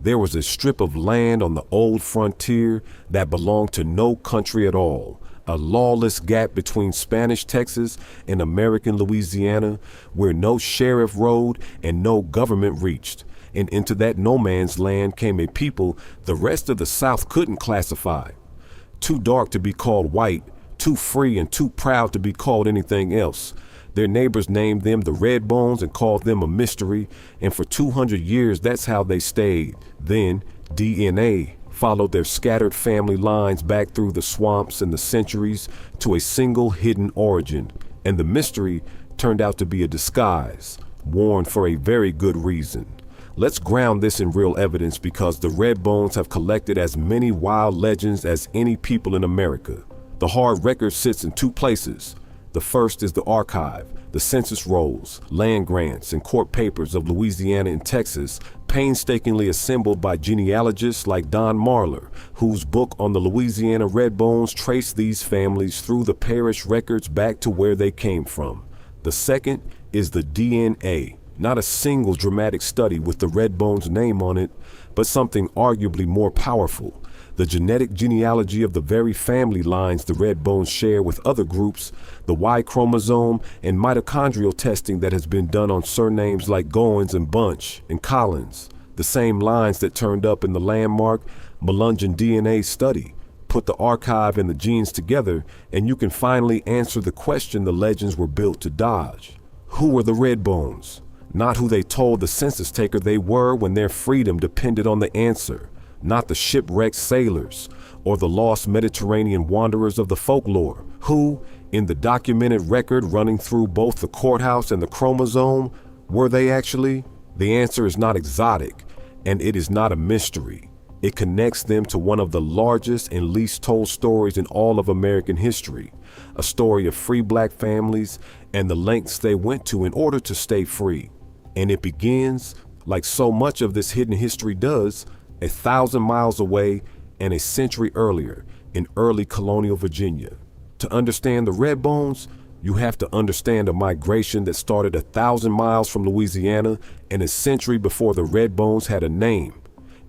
There was a strip of land on the old frontier that belonged to no country at all, a lawless gap between Spanish Texas and American Louisiana, where no sheriff rode and no government reached. And into that no man's land came a people the rest of the South couldn't classify. Too dark to be called white, too free and too proud to be called anything else. Their neighbors named them the Redbones and called them a mystery, and for 200 years that's how they stayed. Then DNA followed their scattered family lines back through the swamps and the centuries to a single hidden origin, and the mystery turned out to be a disguise, worn for a very good reason. Let's ground this in real evidence, because the Redbones have collected as many wild legends as any people in America. The hard record sits in two places. The first is the archive, the census rolls, land grants, and court papers of Louisiana and Texas, painstakingly assembled by genealogists like Don Marler, whose book on the Louisiana Redbones traced these families through the parish records back to where they came from. The second is the DNA, not a single dramatic study with the Redbones name on it, but something arguably more powerful. The genetic genealogy of the very family lines the Redbones share with other groups, the Y chromosome and mitochondrial testing that has been done on surnames like Goins and Bunch and Collins, the same lines that turned up in the landmark Melungeon DNA study. Put the archive and the genes together, and you can finally answer the question the legends were built to dodge. Who were the Redbones? Not who they told the census taker they were when their freedom depended on the answer. Not the shipwrecked sailors or the lost Mediterranean wanderers of the folklore, who, in the documented record running through both the courthouse and the chromosome, were they actually? The answer is not exotic, and it is not a mystery. It connects them to one of the largest and least told stories in all of American history, a story of free black families and the lengths they went to in order to stay free. And it begins, like so much of this hidden history does, 1,000 miles away and a century earlier in early colonial Virginia. To understand the Redbones, you have to understand a migration that started 1,000 miles from Louisiana and a century before the Redbones had a name.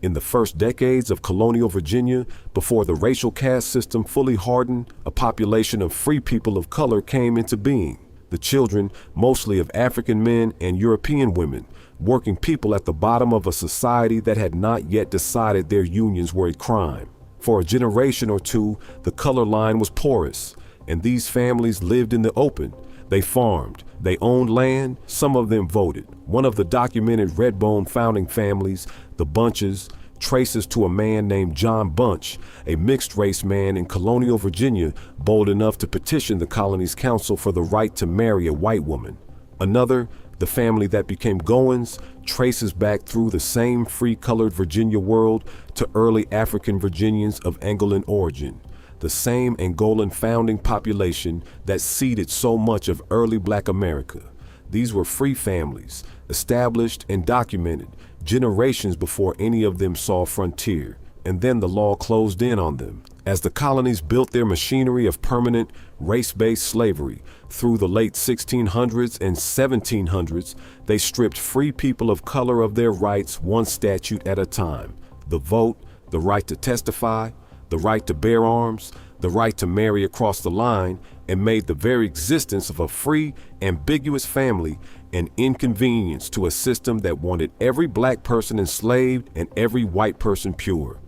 In the first decades of colonial Virginia, before the racial caste system fully hardened, a population of free people of color came into being. The children, mostly of African men and European women, working people at the bottom of a society that had not yet decided their unions were a crime. For a generation or two, the color line was porous, and these families lived in the open. They farmed, they owned land, some of them voted. One of the documented Redbone founding families, the Bunches, traces to a man named John Bunch, a mixed-race man in colonial Virginia, bold enough to petition the colony's council for the right to marry a white woman. Another, the family that became Goins, traces back through the same free-colored Virginia world to early African Virginians of Angolan origin, the same Angolan founding population that seeded so much of early Black America. These were free families, established and documented generations before any of them saw frontier, and then the law closed in on them. As the colonies built their machinery of permanent race-based slavery through the late 1600s and 1700s, they stripped free people of color of their rights one statute at a time: the vote, the right to testify, the right to bear arms, the right to marry across the line, and made the very existence of a free, ambiguous family an inconvenience to a system that wanted every black person enslaved and every white person pure.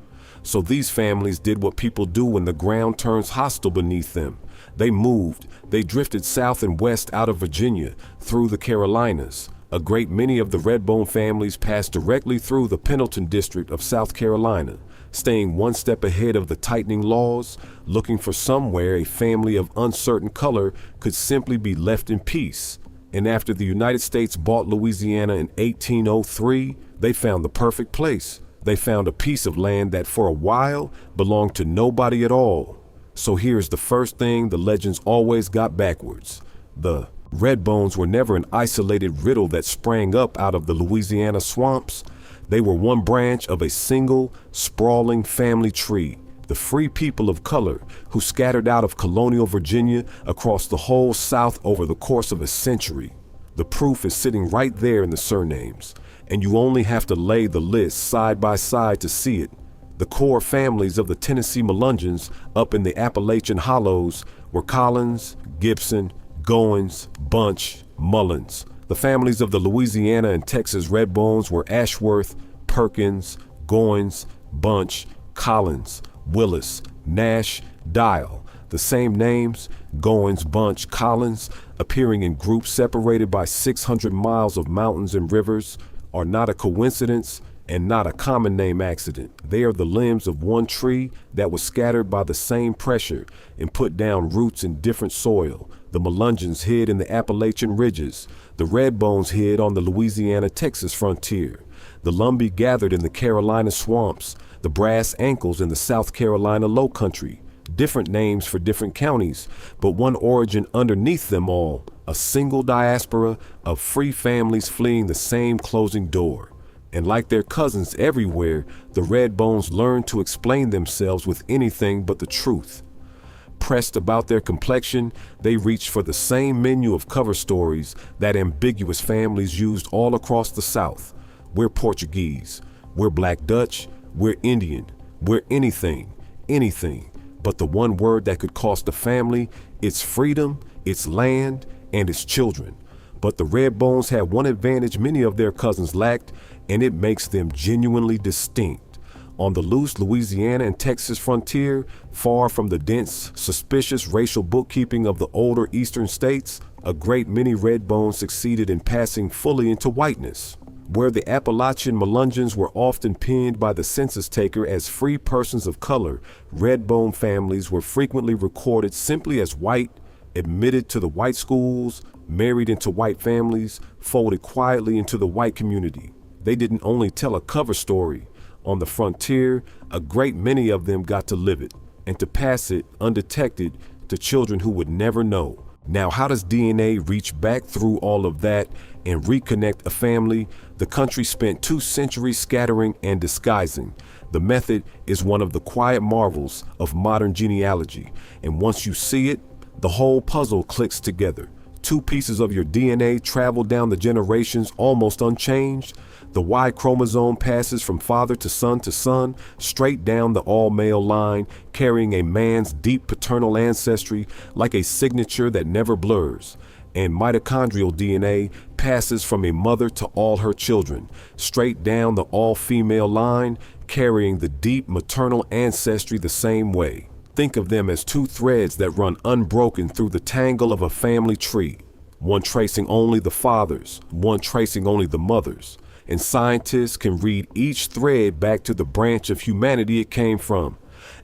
So these families did what people do when the ground turns hostile beneath them. They moved, they drifted south and west out of Virginia, through the Carolinas. A great many of the Redbone families passed directly through the Pendleton district of South Carolina, staying one step ahead of the tightening laws, looking for somewhere a family of uncertain color could simply be left in peace. And after the United States bought Louisiana in 1803, they found the perfect place. They found a piece of land that for a while belonged to nobody at all. So here's the first thing the legends always got backwards. The Redbones were never an isolated riddle that sprang up out of the Louisiana swamps. They were one branch of a single, sprawling family tree. The free people of color who scattered out of colonial Virginia across the whole South over the course of a century. The proof is sitting right there in the surnames, and you only have to lay the list side by side to see it. The core families of the Tennessee Melungeons up in the Appalachian Hollows were Collins, Gibson, Goins, Bunch, Mullins. The families of the Louisiana and Texas Redbones were Ashworth, Perkins, Goins, Bunch, Collins, Willis, Nash, Dial. The same names, Goins, Bunch, Collins, appearing in groups separated by 600 miles of mountains and rivers, are not a coincidence and not a common name accident. They are the limbs of one tree that was scattered by the same pressure and put down roots in different soil. The Melungeons hid in the Appalachian ridges. The Redbones hid on the Louisiana-Texas frontier. The Lumbee gathered in the Carolina swamps. The Brass Ankles in the South Carolina low country. Different names for different counties, but one origin underneath them all, a single diaspora of free families fleeing the same closing door. And like their cousins everywhere, the Redbones learned to explain themselves with anything but the truth. Pressed about their complexion, they reached for the same menu of cover stories that ambiguous families used all across the South. We're Portuguese, we're Black Dutch, we're Indian, we're anything, anything. But the one word that could cost a family, its freedom, its land, and its children. But the Redbones had one advantage many of their cousins lacked, and it makes them genuinely distinct. On the loose Louisiana and Texas frontier, far from the dense, suspicious racial bookkeeping of the older eastern states, a great many Redbones succeeded in passing fully into whiteness. Where the Appalachian Melungeons were often pinned by the census taker as free persons of color, Redbone families were frequently recorded simply as white, admitted to the white schools, married into white families, folded quietly into the white community. They didn't only tell a cover story. On the frontier, a great many of them got to live it, and to pass it undetected to children who would never know. Now, how does DNA reach back through all of that and reconnect a family? The country spent 2 centuries scattering and disguising. The method is one of the quiet marvels of modern genealogy, and once you see it, the whole puzzle clicks together. 2 pieces of your DNA travel down the generations almost unchanged. The Y chromosome passes from father to son, straight down the all-male line, carrying a man's deep paternal ancestry like a signature that never blurs. And mitochondrial DNA passes from a mother to all her children, straight down the all-female line, carrying the deep maternal ancestry the same way. Think of them as 2 threads that run unbroken through the tangle of a family tree, one tracing only the fathers, one tracing only the mothers. And scientists can read each thread back to the branch of humanity it came from,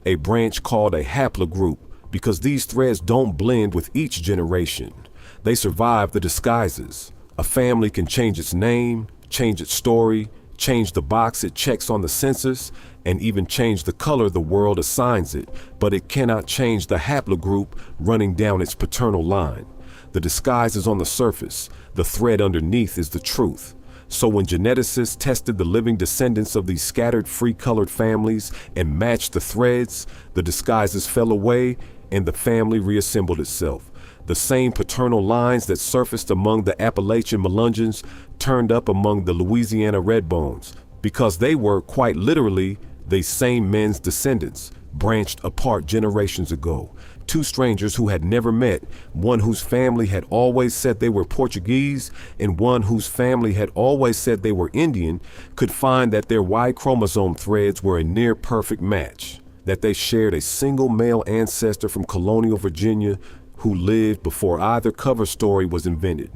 a branch called a haplogroup, because these threads don't blend with each generation. They survive the disguises. A family can change its name, change its story, change the box it checks on the census, and even change the color the world assigns it, but it cannot change the haplogroup running down its paternal line. The disguise is on the surface. The thread underneath is the truth. So when geneticists tested the living descendants of these scattered free-colored families and matched the threads, the disguises fell away and the family reassembled itself. The same paternal lines that surfaced among the Appalachian Melungeons turned up among the Louisiana Redbones, because they were, quite literally, the same men's descendants, branched apart generations ago. 2 strangers who had never met, one whose family had always said they were Portuguese and one whose family had always said they were Indian, could find that their Y chromosome threads were a near perfect match, that they shared a single male ancestor from colonial Virginia who lived before either cover story was invented.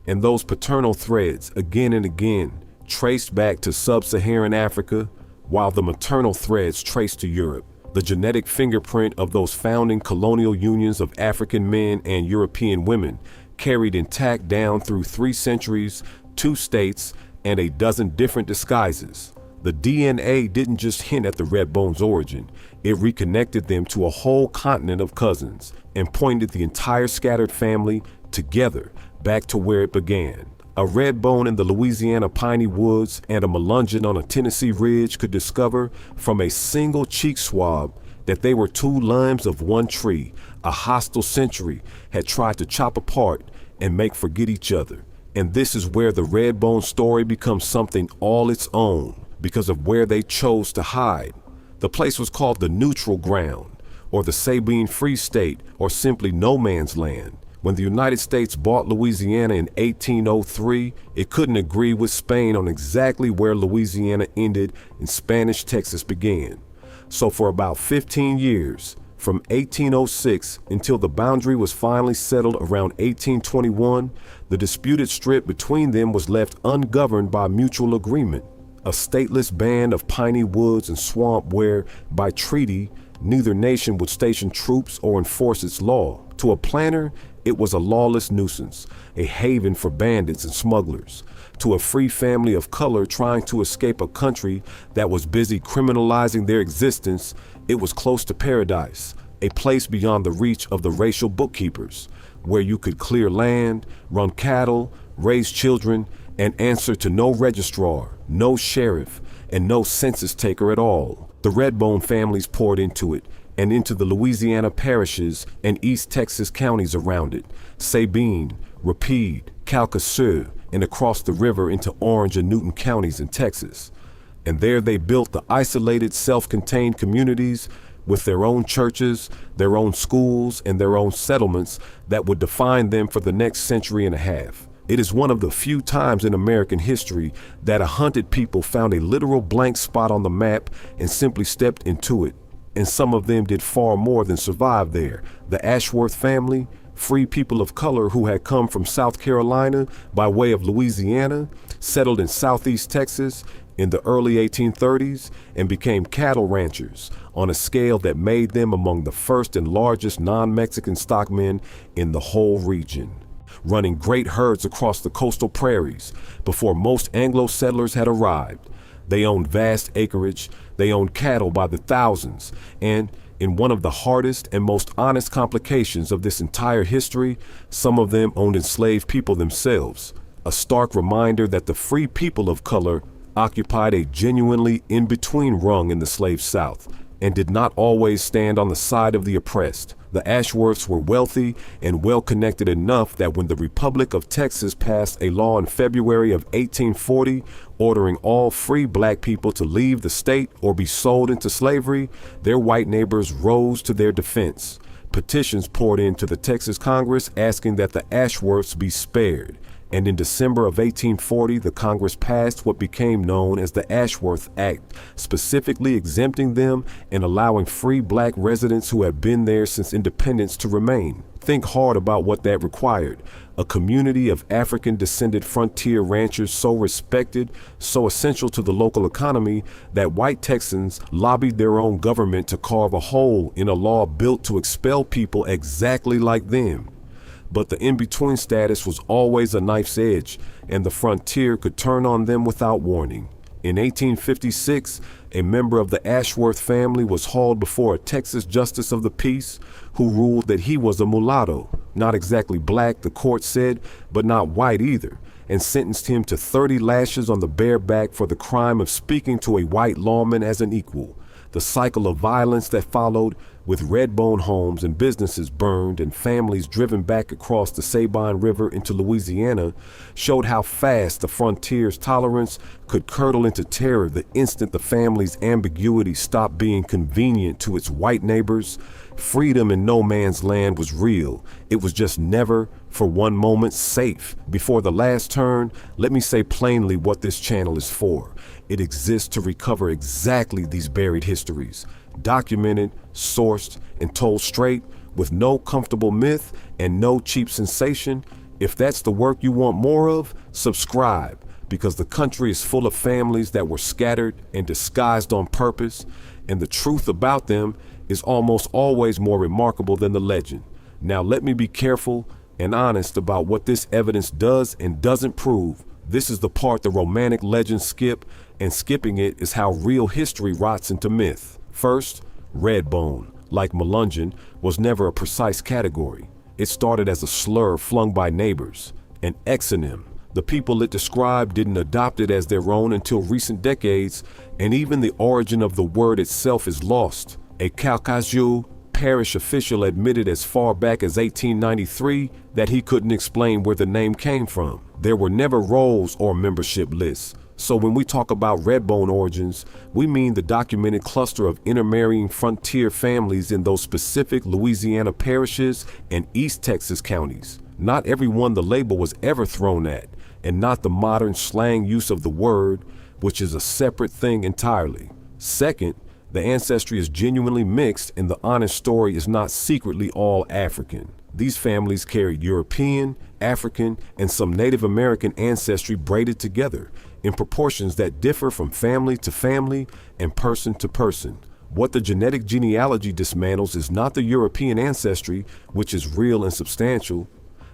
And those paternal threads, again and again, traced back to sub-Saharan Africa, while the maternal threads traced to Europe. The genetic fingerprint of those founding colonial unions of African men and European women, carried intact down through 3 centuries, 2 states, and a dozen different disguises. The DNA didn't just hint at the Redbones' origin, it reconnected them to a whole continent of cousins and pointed the entire scattered family together back to where it began. A Redbone in the Louisiana piney woods and a Melungeon on a Tennessee ridge could discover from a single cheek swab that they were 2 limbs of one tree a hostile century had tried to chop apart and make forget each other. And this is where the Redbone story becomes something all its own because of where they chose to hide. The place was called the Neutral Ground, or the Sabine Free State, or simply No Man's Land. When the United States bought Louisiana in 1803, it couldn't agree with Spain on exactly where Louisiana ended and Spanish Texas began. So for about 15 years, from 1806 until the boundary was finally settled around 1821, the disputed strip between them was left ungoverned by mutual agreement, a stateless band of piney woods and swamp where, by treaty, neither nation would station troops or enforce its law. To a planner, it was a lawless nuisance, a haven for bandits and smugglers. To a free family of color trying to escape a country that was busy criminalizing their existence, it was close to paradise, a place beyond the reach of the racial bookkeepers, where you could clear land, run cattle, raise children, and answer to no registrar, no sheriff, and no census taker at all. The Redbone families poured into it, and into the Louisiana parishes and East Texas counties around it, Sabine, Rapide, Calcasieu, and across the river into Orange and Newton counties in Texas. And there they built the isolated, self-contained communities with their own churches, their own schools, and their own settlements that would define them for the next century and a half. It is one of the few times in American history that a hunted people found a literal blank spot on the map and simply stepped into it. And some of them did far more than survive there. The Ashworth family, free people of color who had come from South Carolina by way of Louisiana, settled in Southeast Texas in the early 1830s and became cattle ranchers on a scale that made them among the first and largest non-Mexican stockmen in the whole region, running great herds across the coastal prairies before most Anglo settlers had arrived. They owned vast acreage, they owned cattle by the thousands, and in one of the hardest and most honest complications of this entire history, some of them owned enslaved people themselves, a stark reminder that the free people of color occupied a genuinely in-between rung in the slave South and did not always stand on the side of the oppressed. The Ashworths were wealthy and well-connected enough that when the Republic of Texas passed a law in February of 1840 ordering all free black people to leave the state or be sold into slavery, their white neighbors rose to their defense. Petitions poured into the Texas Congress asking that the Ashworths be spared. And in December of 1840, the Congress passed what became known as the Ashworth Act, specifically exempting them and allowing free black residents who had been there since independence to remain. Think hard about what that required. A community of African-descended frontier ranchers so respected, so essential to the local economy, that white Texans lobbied their own government to carve a hole in a law built to expel people exactly like them. But the in-between status was always a knife's edge, and the frontier could turn on them without warning. In 1856, a member of the Ashworth family was hauled before a Texas justice of the peace who ruled that he was a mulatto, not exactly black, the court said, but not white either, and sentenced him to 30 lashes on the bare back for the crime of speaking to a white lawman as an equal. The cycle of violence that followed, with Redbone homes and businesses burned and families driven back across the Sabine River into Louisiana, showed how fast the frontier's tolerance could curdle into terror the instant the family's ambiguity stopped being convenient to its white neighbors. Freedom in no man's land was real. It was just never, for one moment, safe. Before the last turn, let me say plainly what this channel is for. It exists to recover exactly these buried histories, documented, sourced, and told straight, with no comfortable myth and no cheap sensation. If that's the work you want more of, subscribe, because the country is full of families that were scattered and disguised on purpose, and the truth about them is almost always more remarkable than the legend. Now let me be careful and honest about what this evidence does and doesn't prove. This is the part the romantic legends skip, and skipping it is how real history rots into myth. First, Redbone, like Melungeon, was never a precise category. It started as a slur flung by neighbors, an exonym. The people it described didn't adopt it as their own until recent decades, and even the origin of the word itself is lost. A Calcasieu parish official admitted as far back as 1893 that he couldn't explain where the name came from. There were never rolls or membership lists. So when we talk about Redbone origins, we mean the documented cluster of intermarrying frontier families in those specific Louisiana parishes and East Texas counties. Not everyone the label was ever thrown at, and not the modern slang use of the word, which is a separate thing entirely. Second, the ancestry is genuinely mixed, and the honest story is not secretly all African. These families carried European, African, and some Native American ancestry braided together in proportions that differ from family to family and person to person. What the genetic genealogy dismantles is not the European ancestry, which is real and substantial,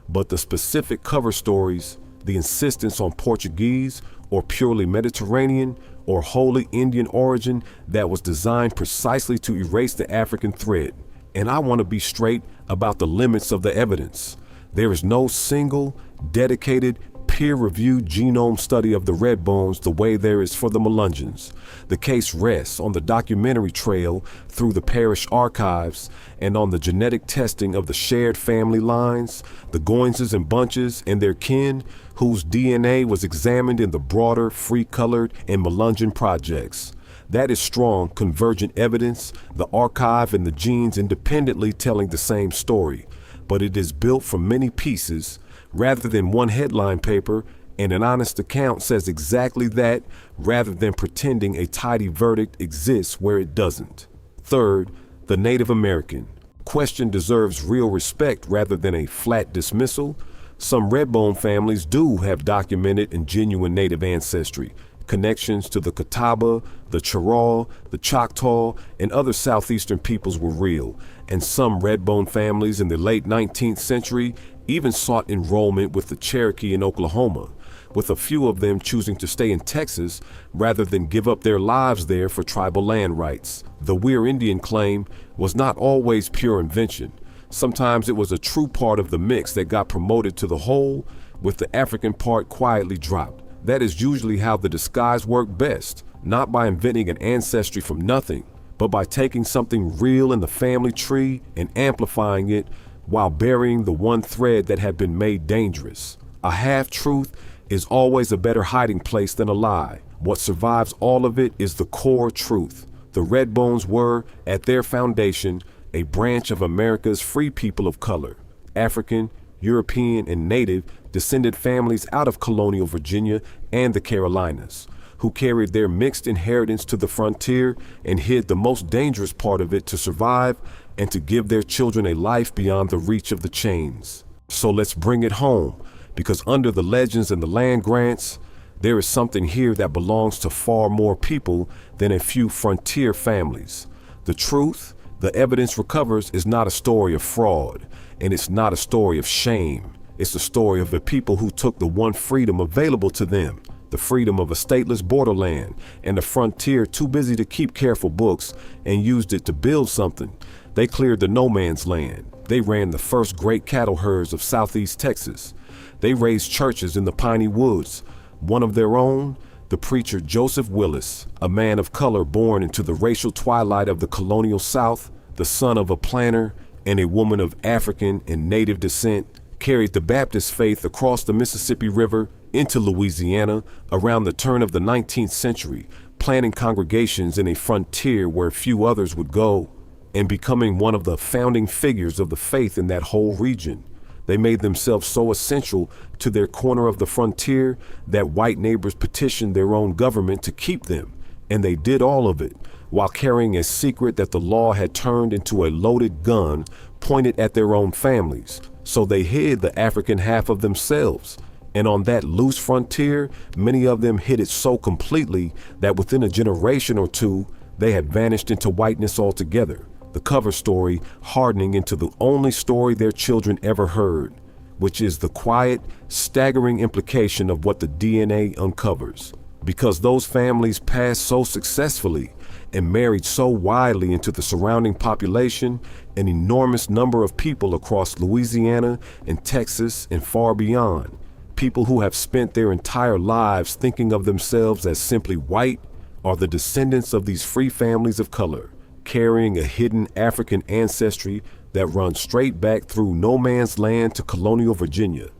but the specific cover stories, the insistence on Portuguese or purely Mediterranean or wholly Indian origin that was designed precisely to erase the African thread. And I want to be straight about the limits of the evidence. There is no single, dedicated, peer-reviewed genome study of the Redbones the way there is for the Melungeons. The case rests on the documentary trail through the parish archives and on the genetic testing of the shared family lines, the Goinses and Bunches and their kin, whose DNA was examined in the broader, free-colored, and Melungeon projects. That is strong, convergent evidence, the archive and the genes independently telling the same story, but it is built from many pieces, rather than one headline paper, and an honest account says exactly that, rather than pretending a tidy verdict exists where it doesn't. Third, the Native American. Question deserves real respect rather than a flat dismissal. Some Redbone families do have documented and genuine Native ancestry. Connections to the Catawba, the Chirraw, the Choctaw, and other southeastern peoples were real, and some Redbone families in the late 19th century even sought enrollment with the Cherokee in Oklahoma, with a few of them choosing to stay in Texas rather than give up their lives there for tribal land rights. The Weir Indian claim was not always pure invention. Sometimes it was a true part of the mix that got promoted to the whole, with the African part quietly dropped. That is usually how the disguise worked best, not by inventing an ancestry from nothing, but by taking something real in the family tree and amplifying it while burying the one thread that had been made dangerous. A half-truth is always a better hiding place than a lie. What survives all of it is the core truth. The Redbones were, at their foundation, a branch of America's free people of color, African, European, and Native descended families out of colonial Virginia and the Carolinas, who carried their mixed inheritance to the frontier and hid the most dangerous part of it to survive and to give their children a life beyond the reach of the chains. So let's bring it home, because under the legends and the land grants, there is something here that belongs to far more people than a few frontier families. The truth, the evidence recovers, is not a story of fraud, and it's not a story of shame. It's the story of the people who took the one freedom available to them, the freedom of a stateless borderland and a frontier too busy to keep careful books, and used it to build something. They cleared the no man's land. They ran the first great cattle herds of southeast Texas. They raised churches in the piney woods. One of their own, the preacher Joseph Willis, a man of color born into the racial twilight of the colonial South, the son of a planter and a woman of African and Native descent, carried the Baptist faith across the Mississippi River into Louisiana around the turn of the 19th century, planting congregations in a frontier where few others would go, and becoming one of the founding figures of the faith in that whole region. They made themselves so essential to their corner of the frontier that white neighbors petitioned their own government to keep them, and they did all of it while carrying a secret that the law had turned into a loaded gun pointed at their own families. So they hid the African half of themselves. And on that loose frontier, many of them hid it so completely that within a generation or two, they had vanished into whiteness altogether. The cover story hardening into the only story their children ever heard, which is the quiet, staggering implication of what the DNA uncovers. Because those families passed so successfully and married so widely into the surrounding population, an enormous number of people across Louisiana and Texas and far beyond, people who have spent their entire lives thinking of themselves as simply white, are the descendants of these free families of color, carrying a hidden African ancestry that runs straight back through no man's land to colonial Virginia.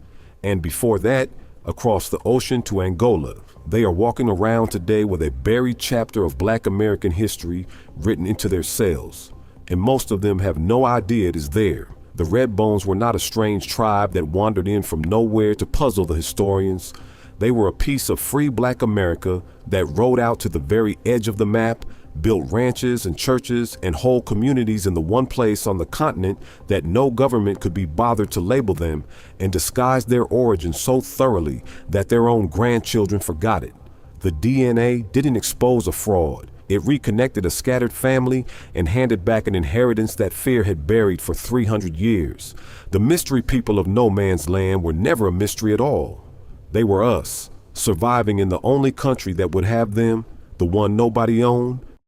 And before that, across the ocean to Angola. They are walking around today with a buried chapter of Black American history written into their cells. And most of them have no idea it is there. The Redbones were not a strange tribe that wandered in from nowhere to puzzle the historians. They were a piece of free Black America that rode out to the very edge of the map, built ranches and churches and whole communities in the one place on the continent that no government could be bothered to label them, and disguised their origin so thoroughly that their own grandchildren forgot it. The DNA didn't expose a fraud. It reconnected a scattered family and handed back an inheritance that fear had buried for 300 years. The mystery people of no man's land were never a mystery at all. They were us, surviving in the only country that would have them, the one nobody owned,